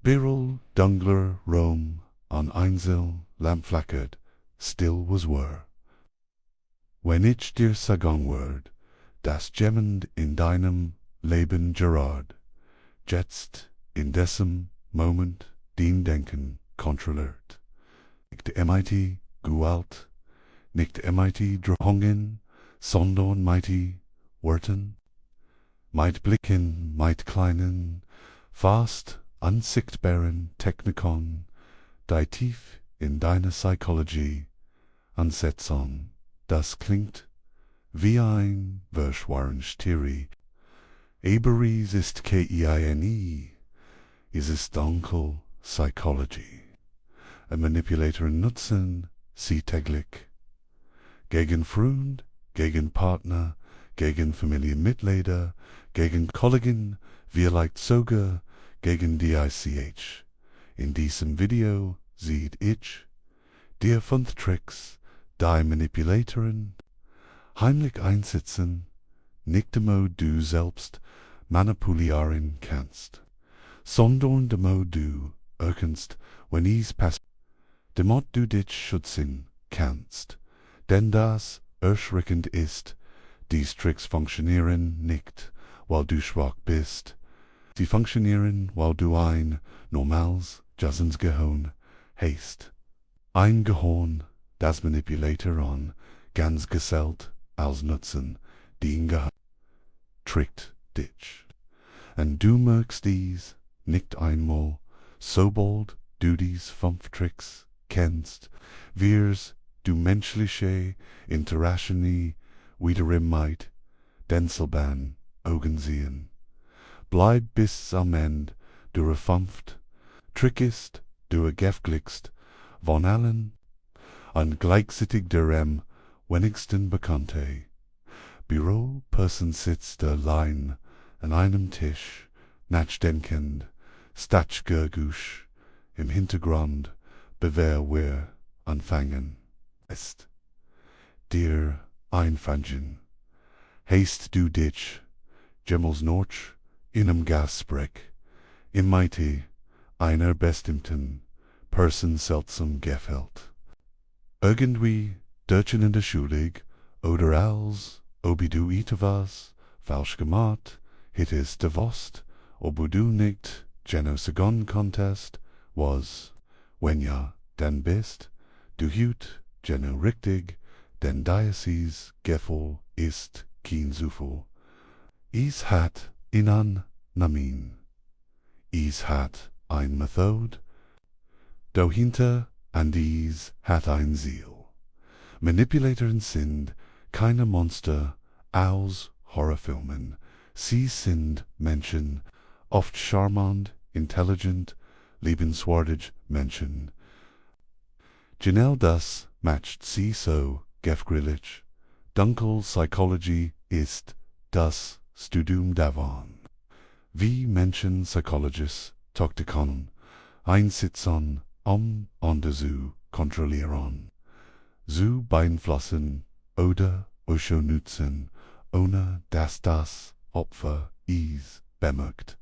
Birrel, Dungler, Rome, an Einsel, lamp flackert, still was whir. Wenn ich dir sagen word, das Gemmend in deinem Leben Gerard, jetzt, in diesem Moment, dein Denken kontrolliert. Nicht MIT Gewalt, nicht MIT Drohungen, sondern mighty Worten, might blicken, might kleinen, fast unsichtbaren Technikon, die tief in deine Psychologie ansetzen. Das klingt wie ein Verschwörungstheorie, aber es ist keine, es ist Dunkle Psychologie. Manipulatoren nutzen sie täglich. Gegen Freund, gegen Partner, gegen Familienmitglieder, gegen Kollegen, vielleicht sogar gegen die ICH. In diesem Video sieht ich dir 5 Tricks, die Manipulatoren heimlich einsetzen, nicht damit du selbst manipulieren kannst, sondern damit du erkennst, wenn es passiert, damit du dich schützen kannst. Denn das erschreckend ist, diese Tricks funktionieren nicht, weil du schwach bist. Sie funktionieren, weil du ein normales Gehirn hast. Ein Gehirn, das Manipulatoren ganz gesellt als nutzen, dein Gehirn trickt dich. Und du merkst dies nicht einmal, sobald du dies 5 Tricks kennst, wirst du menschliche Interaktionen wiederum mit denselben Augen sehen. Bleib bis am Ende, du 5 Trick ist, du gefälligst von allen, und gleichzeitig der wenigsten bekannte. Büroperson sitzt allein an einem Tisch, nachdenkend, stachgergusch, im Hintergrund, bevor wir anfangen. Ist dir einfangen, hast du dich, Jemmels Norch, in einem Gastsprech, im Mitte einer bestimmten Person seltsam gefällt. Irgendwie durcheinander schuldig, oder als, ob du etwas falsch gemacht, hättest gewusst, ob du nicht genau sagen konntest, was, wenn ja, dann bist du hüt genau richtig, denn dieses Gefühl ist kein Zufall. Es hat einen Namen. Es hat ein Methode. Dahinter an dies hat ein Ziel. Manipulatoren sind keine Monster aus Horrorfilmen. Sie sind Menschen, oft charmant, intelligent, liebenswürdig Menschen. Genau das macht sie so gefährlich. Dunkle Psychologie ist das Studium davon. Wie Menschen Psychologisch Taktiken einsetzen, andere zu kontrollieren, zu beeinflussen oder auszunutzen, ohne dass das Opfer es bemerkt.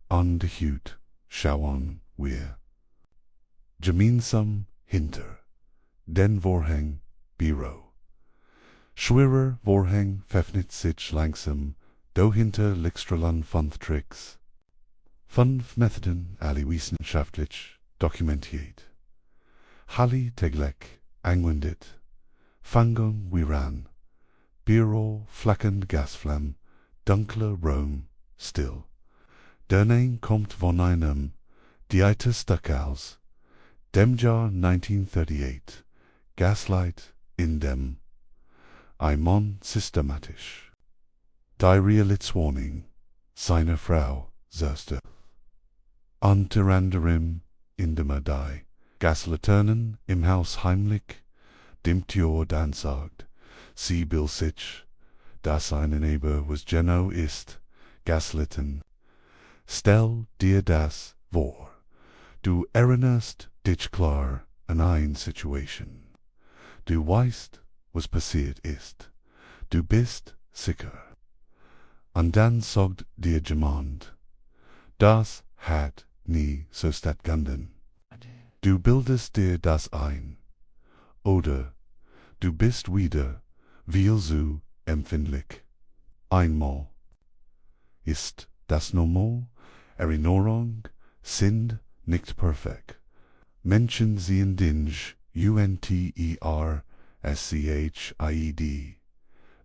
An die Hut schauen wir gemeinsam hinter den Vorhang Büro. Schwerer Vorhang öffnet sich langsam, dahinter liegstrahlen 5 Tricks. 5 Methoden, alle wissenschaftlich dokumentiert. Alle täglich angewendet. Fangen wir an. Büro, flackend Gasflamme, dunkler Raum, still. Der Name kommt von einem Dieterstück aus dem Jahr 1938. Gaslight in dem ein Mann systematisch die Realitätswarnung seiner Frau setzte. Unter anderem, indem die Gaslaternen im Haus heimlich dem Tür dann sagt, sie will sich, dass seine Neighbor was genau ist, Gaslitten. Stell dir das vor. Du erinnerst dich klar an eine Situation. Du weißt, was passiert ist. Du bist sicher. Und dann sagt dir jemand, das hat nie so stattganden. Du bildest dir das ein, oder du bist wieder viel zu empfindlich. Einmal ist das normal, Erinnerung sind nicht perfekt. Menschen sehen dich, unterscheid.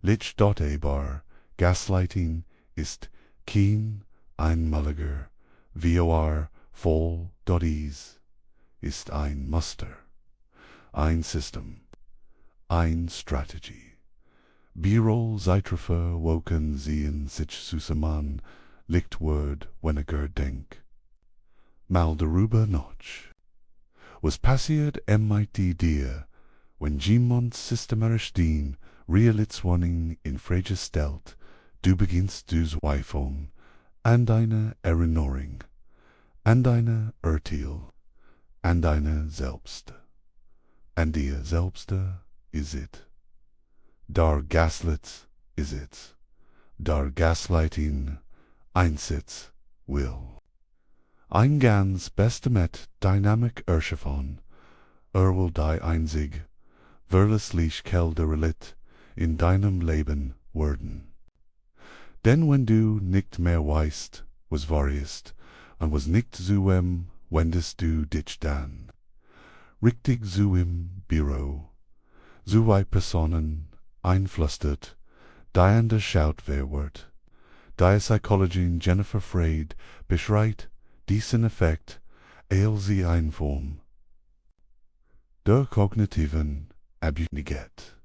Lich dot bar, Gaslighting ist kein einmaliger, vor voll dot ist ein Muster, ein System, ein Strategie. B-roll Zeitraffer woken sehen sich zusammen, licht word weniger denk. Mal darüber nach. Was passiert mit dir, wenn jemand systematisch den Realitätswarnung in Frage stellt, du beginnst zu zweifeln an deine Erinnerung, an deine Urteil, an deine Selbst. An dir selbst is it. Dar Gaslit is it. Dar Gaslighting einsitz will. Ein ganz bestimmtes Dynamik erschaffen, will die einzig, verlässlich Realität in deinem Leben werden. Denn wenn du nicht mehr weißt, was wahr ist, und was nicht zu wendest du dich dann. Richtig so im Büro, so zwei Personen einflüstert, die an der Schaut wer wird. Die Psychologin Jennifer Freud beschreibt diesen Effekt als sie Form der kognitiven Abhängigkeit.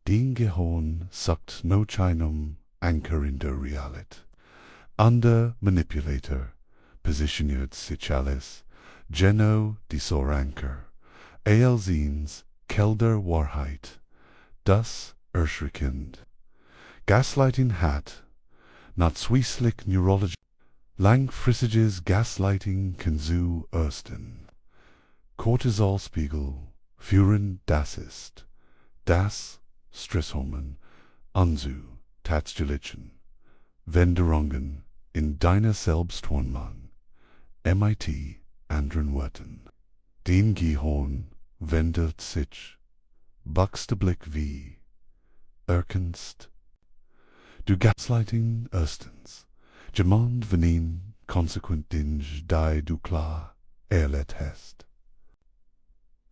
Den Gehirn sucht noch einem Anker in der Realität. An der Manipulator positioniert sich alles genau dieser Anker, als ins Kelder Wahrheit, das erschreckend. Gaslighting hat, nachweislich neurologisch, langfristiges Gaslighting kann zu ersten Cortisolspiegel führen, das ist das Stresshormon anzu tatstellen. Veränderungen in deiner Selbstwahrnehmung, mit anderen Worten. Den Gehirn wendet sich, buchste Blick wie, erkennst du Gaslighting erstens, jemand venin konsequent dinge die du klar erlebt hast.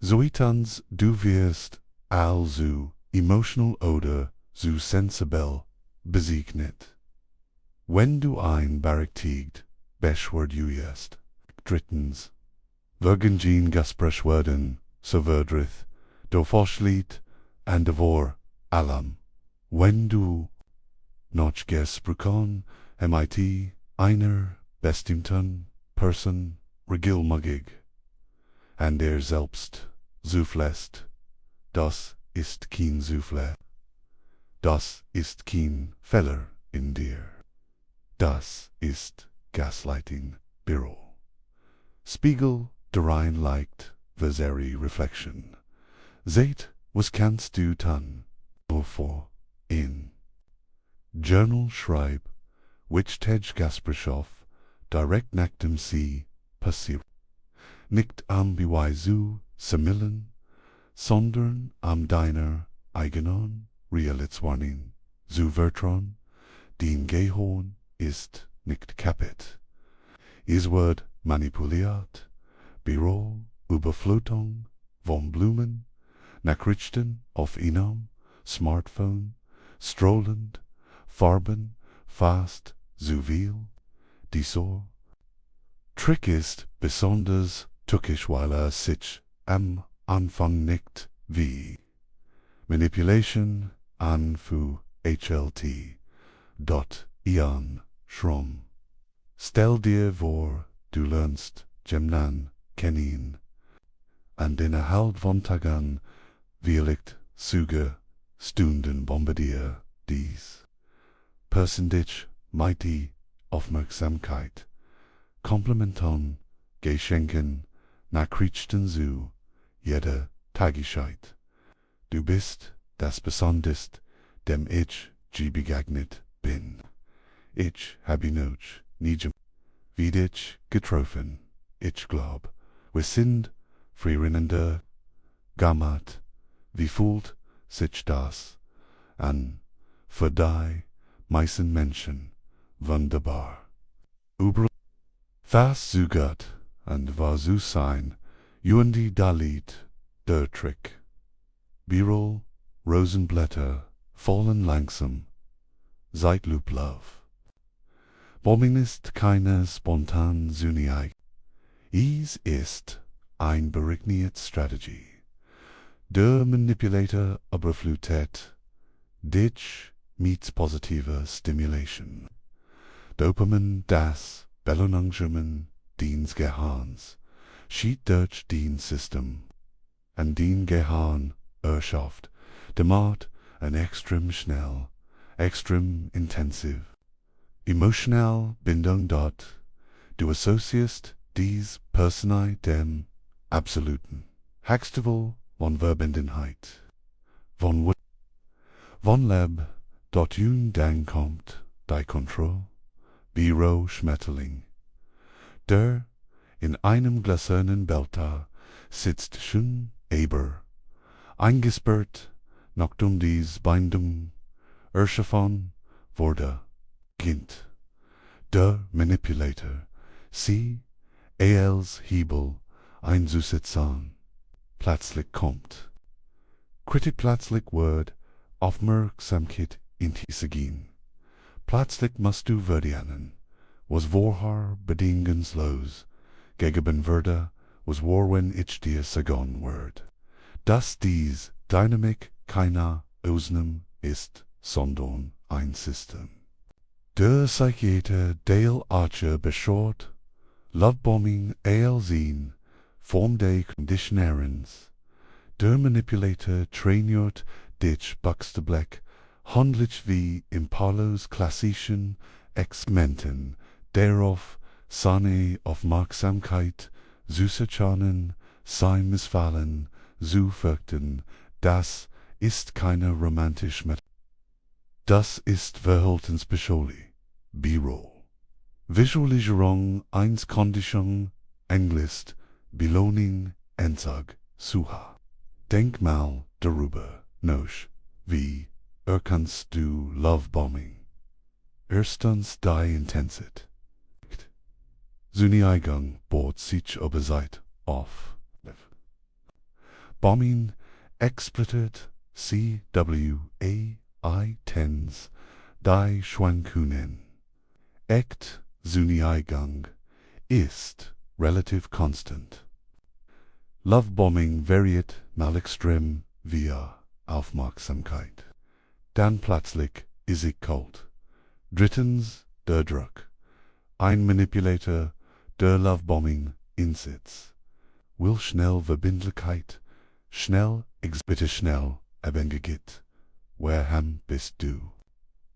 Zoitans du wirst also emotional oder zu sensibel besegnet. Wenn du ein berechtigt Beschwerd hast. Drittens, Virgin Gespräch werden, so verdrith, do Vorschlied, and vor allem, wenn du noch gesprochen, mit einer bestimmten Person regelmäßig, and selbst zuflässt, das ist kein Zufall, das ist kein Fehler in dir, das ist Gaslighting Büro. Spiegel darein leicht verseri Reflection. Seht, was kannst du tun, vor in. Journal schreib, which tej Gasperschoff direkt nach dem See passiert. Nicht am Beweisu sammeln, sondern am deiner eigenen Realitätswahrnehmung zu vertrauen, den Gehirn ist nicht kaputt. Es wird manipuliert, Büro, Überflutung von Blumen, Nachrichten auf einem Smartphone, strollend, Farben, fast zu viel. Dieser Trick ist besonders tückisch, weil sich am Anfang nicht wie Manipulation an für HLT. Ian Schrom. Stell dir vor, du lernst jemanden kennen. An innerhalb von Tagen wird Züge, Stunden bombardiert dies. Person dich mit die Aufmerksamkeit, Komplimenten, Geschenken, Nachrichten zu jeder Tageszeit. Du bist das Besonderste, dem ich begegnet bin. Ich habe noch nie wie dich getroffen, ich glaub, wir sind voreinander gemacht, wie fühlt sich das an, für die meisten Menschen wunderbar. Über was zu Gott und was zu sein, Jundi Dalit, der Trick. B-Roll, Rosenblätter, fallen langsam, Zeitlooplauf. Bombing ist keine spontan Zuniag. Es ist ein berechnet Strategie. Der Manipulator überflutet dich mit positiver Stimulation. Dopamin das Belohnungsgemen deines Gehirns schied durch dein System. An dein Gehirn erschafft demart ein extrem schnell, extrem intensiv, emotional Bindung dort. Du associierst dies Personai dem Absoluten. Höchstlevel von Verbundenheit. Von Leb dort jün dann kommt die Kontrolle, Biro Schmetterling. Der in einem gläsernen Belter sitzt schon aber, eingesperrt, noch dies Bindung, erschaffen wurde, Kind. Der Manipulator, sie, als Hebel einzusetzen, plötzlich kommt. Kritik plötzlich wird Aufmerksamkeit hinzuziehen. Plötzlich musst du verdienen, was vorher bedingungslos gegeben wurde, was wenn ich dir sagen wird. Dass dies Dynamik keiner Ausnahme ist, sondern ein System. Der Psychiater Dale Archer beschreibt Lovebombing als een Form des Conditionierens. Der Manipulator trainiert dich buchstäblich, handelt wie in Paulos klassischen Experimenten darauf, seine Aufmerksamkeit zu zerschlagen, sein Missfallen zu fürchten. Das ist keine romantische Methode. Das ist Verhaltenspsychologie, B-Roll. Visualisierung 1 Condition, Englisch, Belohnung, Entzug, Suche. Denk mal darüber nach, wie erkennst du Lovebombing? Erstens die Intensität. Zuneigung baut sich über Zeit auf. Bombing explizit CWAI-10s die Schwankungen. Echt Zuneigung ist relativ konstant. Lovebombing variiert mal extrem via Aufmerksamkeit. Dann plötzlich ist es kalt. Drittens der Druck. Ein Manipulator, der Lovebombing insitzt, will schnell Verbindlichkeit, schnell, bitte schnell, abhängigkeit. Wer bist du?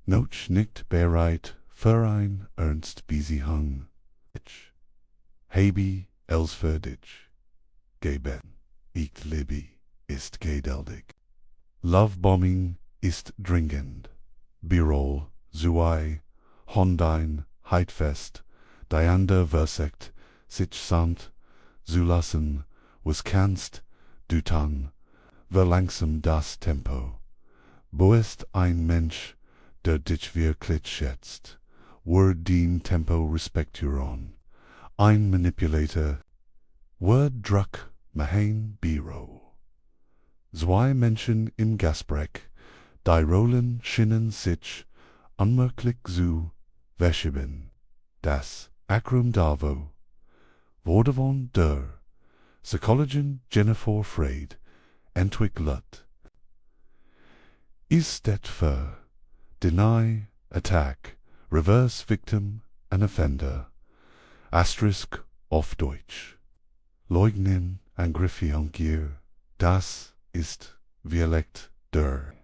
Noch nicht bereit für ein ernst Beziehung. Ich habe es für dich. Geben. Ich liebe, ist geduldig. Lovebombing ist dringend. B-Roll, Zuei, Hondein, Heidfest, Diander versekt, sich samt, zulassen, was kannst, du tan, verlangsam das Tempo. Wo ist ein Mensch, der dich wirklich schätzt, wird den Tempo respektieren. Ein Manipulator, wird Druck machen B-Roll. Zwei Menschen im Gespräch, die Rollen scheinen sich unmerklich zu verschieben. Das Akrum Davo wurde von der Psychologin Jennifer Freud entwickelt. Ist für Deny, Attack, Reverse Victim and Offender, Asterisk auf Deutsch. Leugnen, Angriffsgier, das ist Dialekt der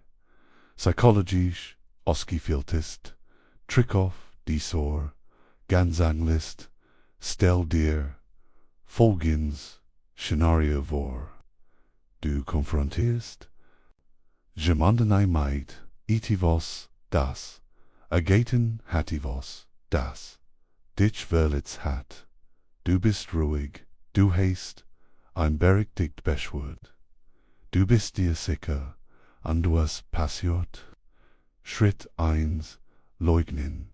psychologisch ausgefehltest, Trickoff, Disor, Ganzanglist, Stell dir, Folgens, Szenario vor. Du konfrontierst jemanden mit etivos das, agaten hativos das. dich verletzt hat. Du bist ruhig, du hast ein berechtigt Beschwert. Du bist dir sicher, und du hast passiert. Schritt 1, leugnen.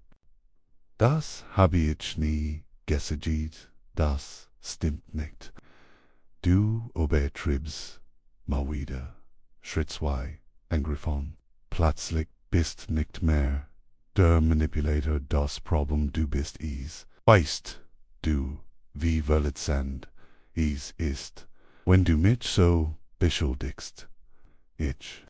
Das habe ich nie gesagt, das stimmt nicht. Du übertreibst mal wieder. Schritt 2, angriffen. Plötzlich bist nicht mehr der Manipulator das Problem, du bist es. Weißt du, wie verletzend es ist, wenn du mich so beschuldigst? Ich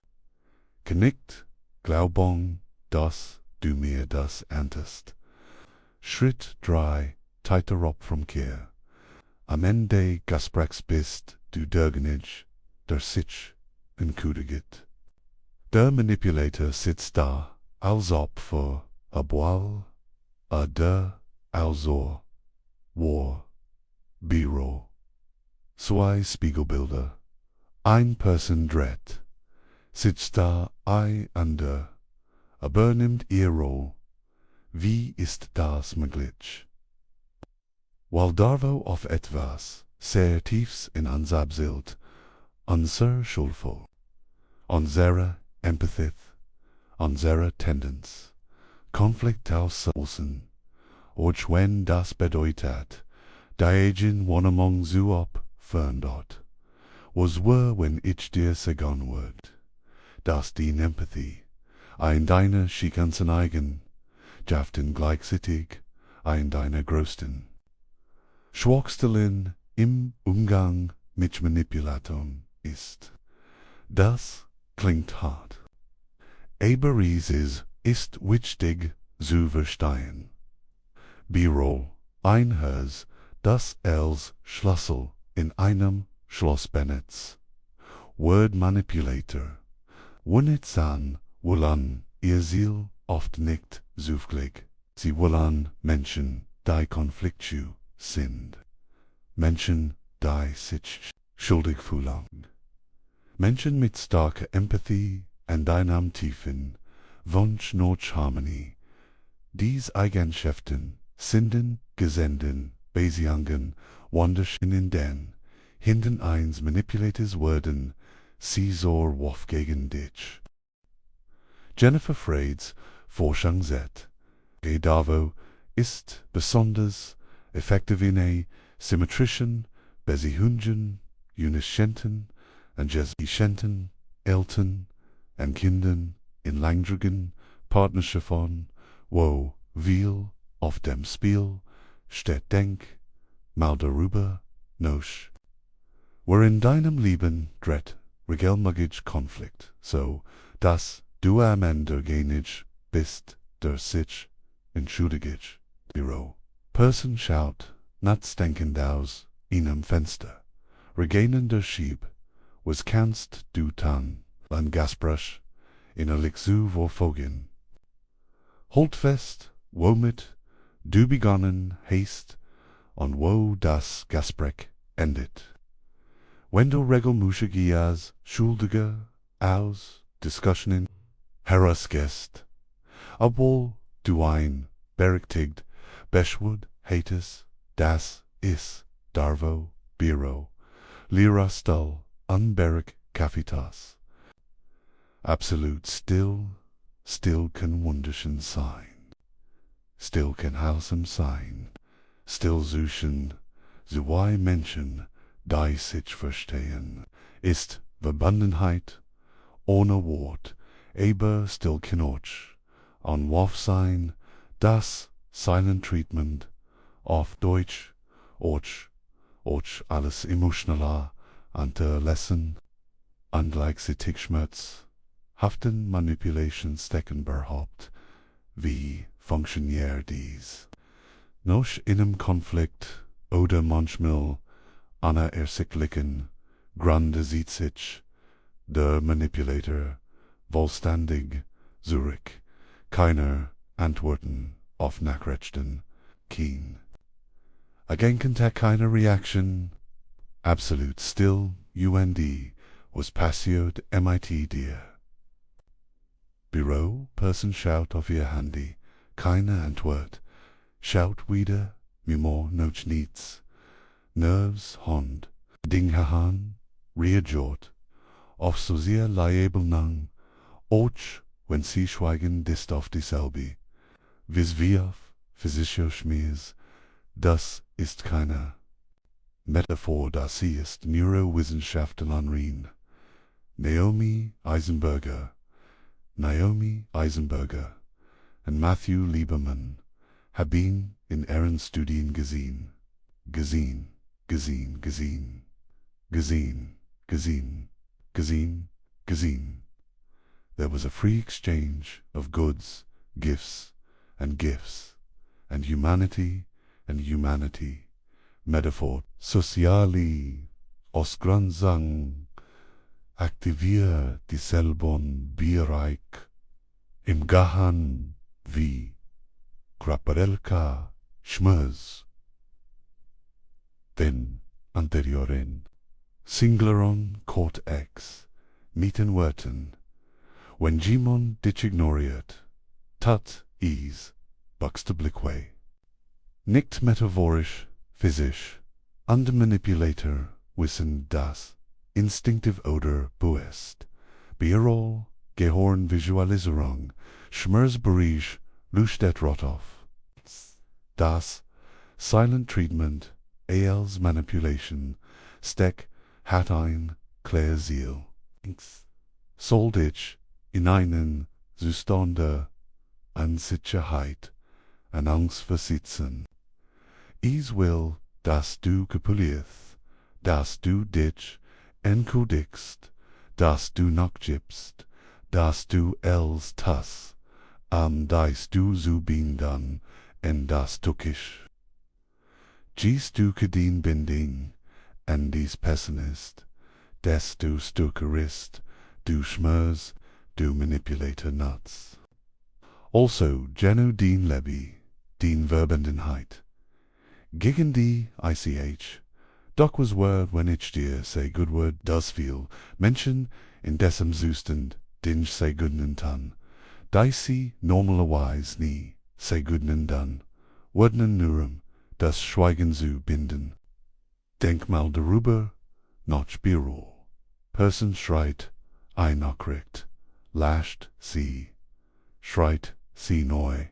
kann nicht glauben, dass du mir das antust. Schritt 3, Teiterop vom Kehr. Am Ende Gasprechs bist du derjenige, der sich entschuldigt. Der Manipulator sitzt da, als ob für obwohl der also war Büro. Zwei Spiegelbilder. Ein Person dreht, sitzt da under, aber nimmt ihr Roll. Wie ist das möglich? Weil Darvo auf etwas sehr tiefs in uns abzielt, unser schuldvoll, unsere Empathie, unsere Tendenz, Konflikt auslösen, auch wenn das bedeutet, daegen one among zu op verandert, was war, wenn ich dir sagen würd, dass die Empathie, ein deiner schikanzen eigen, jaften gleichzeitig, ein deiner größten Schwachstellen im Umgang mit Manipulatoren ist. Das klingt hart. Aber es ist wichtig zu verstehen. Büro, ein Haus, das als Schlüssel in einem Schlossbenetz. Word Manipulator. Wunitz an, wollen ihr Ziel oft nicht zufällig. Sie wollen Menschen, die konfliktschu sind. Menschen, die sich schuldig fühlen. Menschen mit starker Empathie und einem tiefen Wunsch nach Harmonie. Dies Eigenschaften sind gesenden Beziehungen wunderschön in den hinten eins manipulates werden, sie so wof gegen dich. Jennifer Freyds Forschung sagt, Davo ist besonders effektiv in symmetrischen Beziehungen, Unischenten und Jesischenten, Eltern und Kindern in langwierigen Partnerschaften, wo viel auf dem Spiel steht, denk mal darüber nach. Wo in deinem Leben dreht regelmäßig Konflikt, so dass du am Ende derjenige bist, der sich entschuldigt. Büro. Person schaut nachdenkend aus einem Fenster. Regenender Schieb, was kannst du tun, ein Gasbrush, in Elixir vorfolgen. Halt fest, womit du begonnen hast und wo das Gespräch endet. Wenn du regelmäßig als Schuldiger aus Diskussionen herausgehst, obwohl du ein berechtigt Beschwert hättest, das ist Darvo, Büro, Lira Stall, unberg Kaffeetas. Absolut still kann wunderschön sein. Still kann heilsam sein. Still suchen, zwei Menschen, die sich verstehen, ist Verbundenheit ohne Wort, aber still kann an Wurf sein, das Silent Treatment auf Deutsch, och alles emotionaler unterlassen, und gleichzeitig Schmerz, haften Manipulation stecken berhaupt, wie funktioniert dies? Noch in einem Konflikt oder manchmal einer ersichtlichen Gründe sieht sich der Manipulator vollständig zurück, keiner Antworten auf Nachrichten, kein Gegenkontakt, keine Reaction, absolut still, was passiert mit dir? Büro, Person schaut auf ihr Handy, keine Antwort, schaut wieder, mimo noch niets, nerves hond, ding hahan, reajort, of so sehr liable nang, och, wenn sie schweigen, dist auf dieselbe, vis auf, physischer Schmies, das ist keine Metaphor, das sie ist Neurowissenschaftlerin Naomi Eisenberger und Matthew Lieberman haben in ihren Studien gesehen. There was a free exchange of goods, gifts, and humanity, Metaphor, soziali, Osgransang, aktivier dieselben Bereich, im Gahan wie Kraparelka Schmöz, den anterioren, Singleron Court X, Mieten Werten, wenn Jimon dich ignoriert, tat is, buxte Blickway. Nicht metaphorisch, physisch, und Manipulator wissen das, instinctive oder buest, Bierol, Gehorn Visualisierung, Schmerzberich, Lustet Rotoff. Das, Silent Treatment, als Manipulation, Steck, hat ein, Claire Ziel. Soldich, in einen, Zustande, Unsicherheit, an Angst versitzen. Is will, dass du kapulierst, dass du dich entschuldigst, dass du nachgibst, dass du els tas, dass du zu bindan, en das tukisch. Gis du kedien binding, en dies pessimist, des du stukerist, du schmers, du manipulator nuts. Also, Genu dien Leby, dien Verbendenheit. Gegen die ICH, doch was word when ich dir say good word does feel, Menschen in dessem Zustand, dinch say goodnen tan, dicey normalerwise nie, say goodnen dan, wordnen nurum, das Schweigen zu binden. Denkmal darüber, noch Büro. Person schreit, nachricht, lascht sie, schreit sie neu,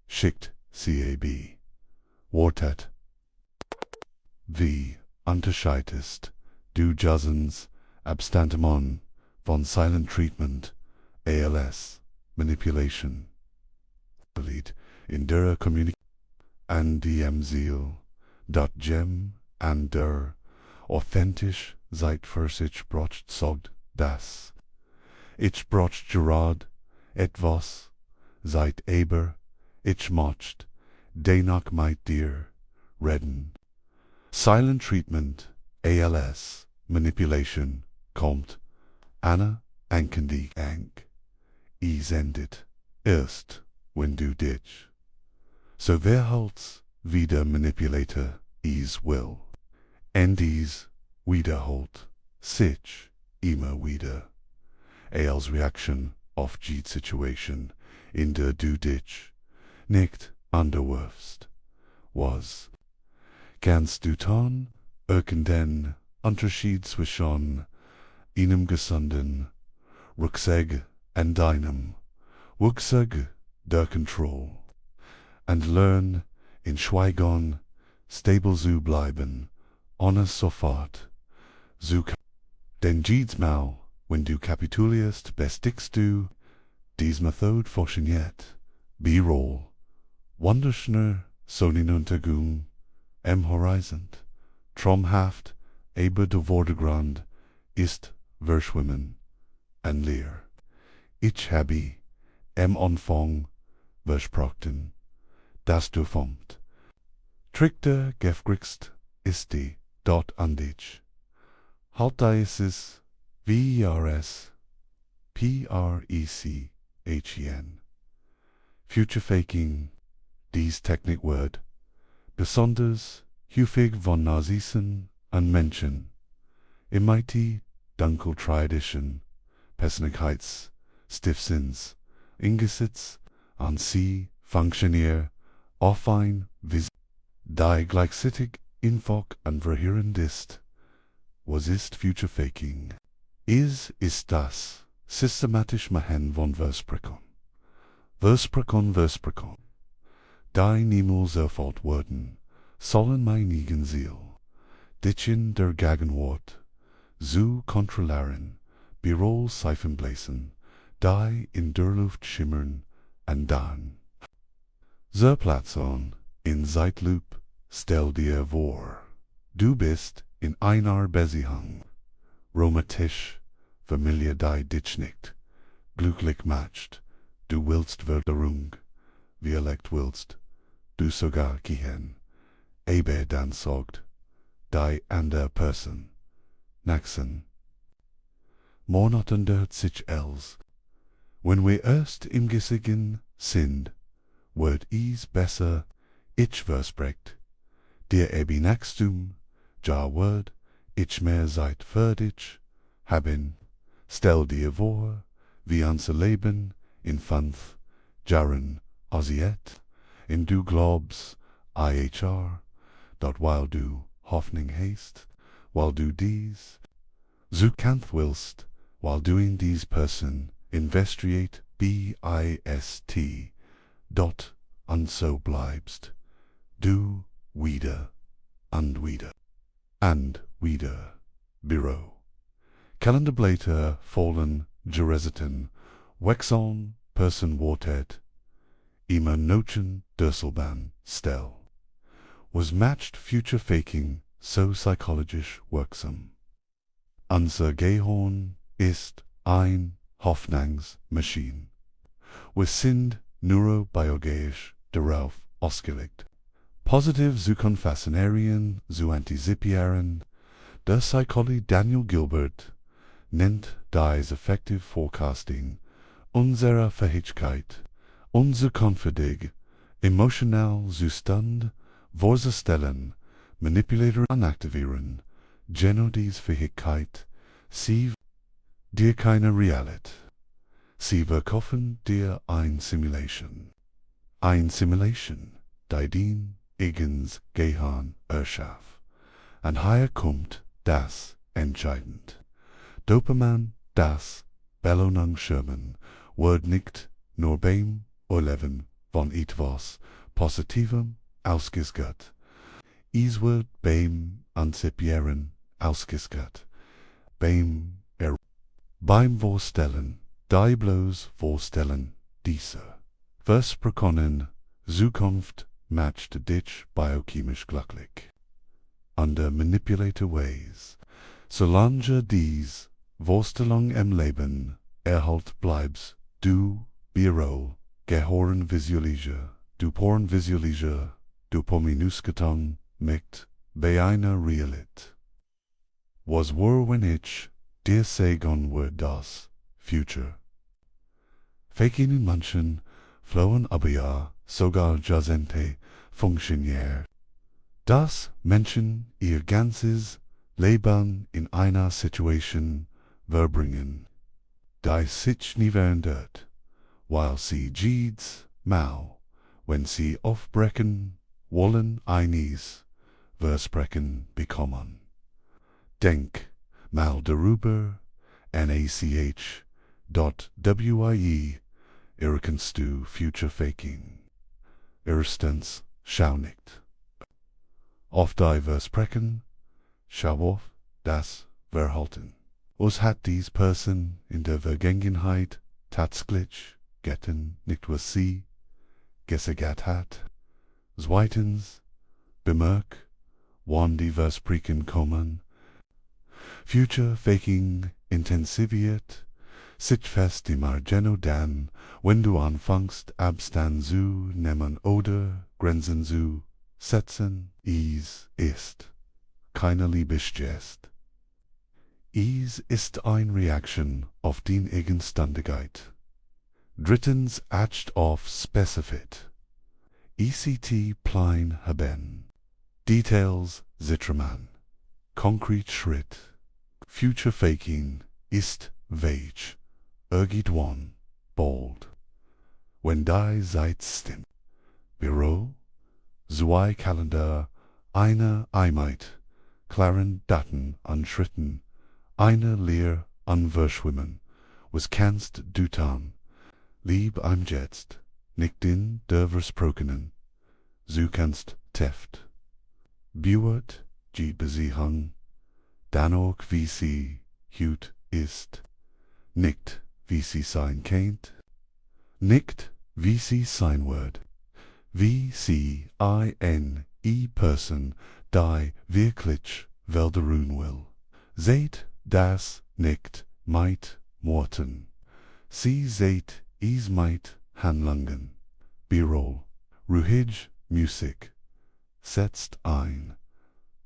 schickt CAB. Wortet. Wie unterscheidest du Josens Abstantemon von Silent Treatment, ALS, Manipulation, Lied in der Communication and DM Ziel, Gem and der authentisch seit ich brocht sogt das. Ich brocht Gerard, etwas, seit aber, ich mocht, dennoch might dear, redden. Silent Treatment, ALS, Manipulation, kommt, Anna Ankendi Ank, is endet, erst, wenn du dich. So verhalts, wieder Manipulator, is will. Endis, wiederholt, sich, immer wieder. Als Reaction auf die Situation, in der du dich nicht underwirfst, was. Kannst du tun, irgendein Unterschied zwischen einem gesunden Rucksack und deinem Rucksack der Control, and learn in Schweigen stable zu bleiben, ohne sofort zu denn jedes Mal, wenn du kapitulierst, bestigst du, dies Methode funktioniert, B-Roll, wunderschöner Sonnenuntergang am Horizont, traumhaft, aber der Vordergrund ist verschwimmen und leer. Ich habe am Anfang versprochen, dass du kommt. Trickte gefrickt ist die dort an dich. Halt es VRS PRECHEN. Future faking, dies Technik word, besonders häufig von Narzissen an Menschen. Im mighty Dunkle Tradition, Persönlichkeits, Stiffsins, Ingesitz, an sie, Funktionier, auf ein die gleichzeitig Infok an verhören ist. Was ist Future Faking? Ist das systematisch machen von Versprechen. Versprechen. Die niemals erfüllt worden, sollen mein eigen Ziel, ditchen der Gegenwart, zu kontrollieren, Birol Seifen bläsen, die in der Luft schimmern, und dann. So Platzon, in Zeitloop, stell dir vor, du bist in einer Beziehung, romantisch, Familie die dich nicht, glücklich macht, du willst Veränderung, vielleicht willst, du sogar gehen, aber dann sagt, die andere Person, nächsten Monaten dort sich els, wenn wir erst im Gesiegen sind, wird es besser, ich versprecht, dir ebi nächstum, ja wird, ich mehr Zeit für dich, haben, stell dir vor, wie unser Leben in 5 Jahren aussieht, und du glaubst, IHR, dort weil du Hoffnung hast, weil du dies, so kannst willst, while doing these person, investiate BIST, dot, und so bleibst, du, wieder, und wieder, Büro. Kalenderblätter fallen, gereseten, wechseln, person wortet, immer Noten, Dürselbahn, stell. Was matched Future Faking so psychologisch wirksam? Unser Gehirn ist ein Hoffnungsmaschine. Wir sind neurobiologisch darauf ausgelegt, positiv zu konfaszinarieren, zu antizipieren. Der Psychologe Daniel Gilbert nennt dies Effective Forecasting unsere Fähigkeit, unser künftig emotional Zustand vorzustellen, Manipulatoren aktivieren, genau dies Fähigkeit, sie dir keine Realität. Sie verkaufen dir ein Simulation. Ein Simulation, die din eigens Gehirn erschafft. Und hier kommt das entscheidend. Dopamin, das Belohnungsschirmen, wird nicht nur beim Erleben von etwas Positivem ausgeschüttet. Es wird beim Antizipieren ausgeschüttet. Beim Vorstellen, die bloß vorstellen, dieser Versprochenen Zukunft matcht dich biochemisch glücklich. Under manipulator ways, solange dies Vorstellung im Leben erhalt bleibst, du Birol, gehören visualisier, du porn visualisier, du pominusketon, mit, bei einer Realität. Was wenn ich dir sagen würde das Future. Faking in manchen flohen aber ja sogar jazente funktioniert. Dass Menschen ihr ganzes Leben in einer Situation verbringen, die sich nie verändert, weil sie jedes Mal, wenn sie aufbrechen wollen, eines Versprechen bekommen. Denk mal darüber, NACH.WIE, erkennst du Future Faking. Erstens, schau nicht auf die Versprechen, schau auf das Verhalten. Was hat dies Person in der Vergangenheit tatsächlich getan, nicht was sie gesagt hat? Zweitens, bemerk, wann die Versprechen kommen. Future Faking intensiviert sich fest immer genau dann, wenn du anfängst, Abstand zu nehmen oder Grenzen zu setzen. Es ist keine Liebesgest. Es ist eine Reaktion auf die Eigenständigkeit. Drittens, acht auf Specifit. ECT plein haben. Details Zittermann. Konkret Schritt. Future Faking ist vague. Irgendwann bald. Wenn die Zeit stimmt. Büro zwei Kalender, eine Einheit, klaren Daten anschritten, eine Leer an Verschwimmen, was kannst du tun, lieb I'm jetzt, nicht in der Versprokenen, du kannst teft. Buert, die Besiehung, dann auch wie sie hüt ist, nicht wie sie sein kennt, nicht wie sie sein wird, wie sie Person die wirklich welderun will. Seht das nicht mit Worten, sie seht is mit Handlungen. B-Roll, ruhig Musik, setzt ein,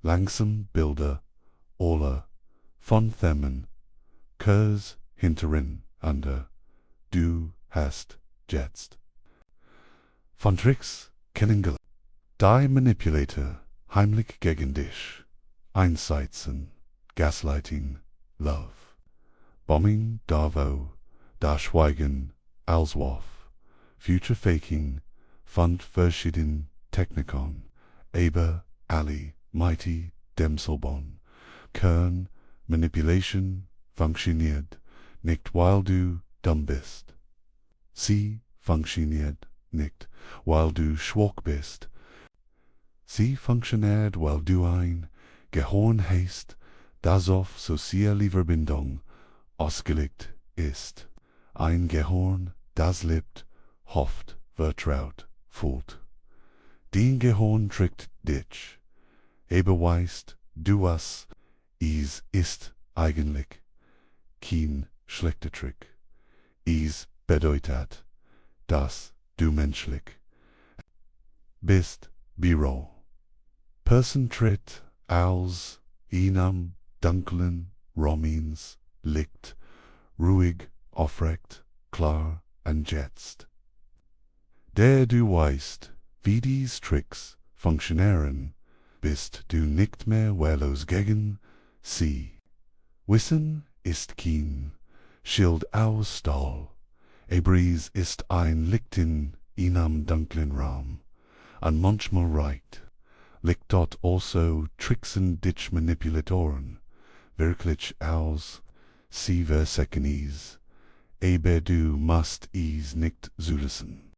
langsam Bilder, alle, von Themen, Kurs hinterin, under, du hast jetzt. Von Tricks kennengelernt. Die Manipulator, heimlich gegen dich, einsetzen, Gaslighting, Love, Bombing, Davo, da Schweigen, Alsworth, Future Faking, von verschiedenen Technikon, aber alle, mighty, Demselbon, Kern, Manipulation, funktioniert, nicht weil du dumm bist. Sie funktioniert nicht, weil du schwach bist. Sie funktioniert, weil du ein Gehirn hast, das auf soziale Verbindung ausgelegt ist. Ein Gehirn, das lebt, hofft, vertraut, fühlt. Dein Gehirn trickt dich, aber weißt du was, ist eigentlich kein schlechter Trick. Es bedeutet, dass du menschlich bist, Büro. Person tritt aus einem dunklen Raumens Licht, ruhig, aufrecht, klar und jetzt. Der du weißt, wie dies Tricks funktionieren, bist du nicht mehr wehrlos gegen sie. Wissen ist kein Schild aus Stahl, aber es ist ein Licht in einem dunklen Raum, und manchmal liegt dort also tricksen dich Manipulatoren, wirklich aus, sie versagen es, aber du musst es nicht zulassen.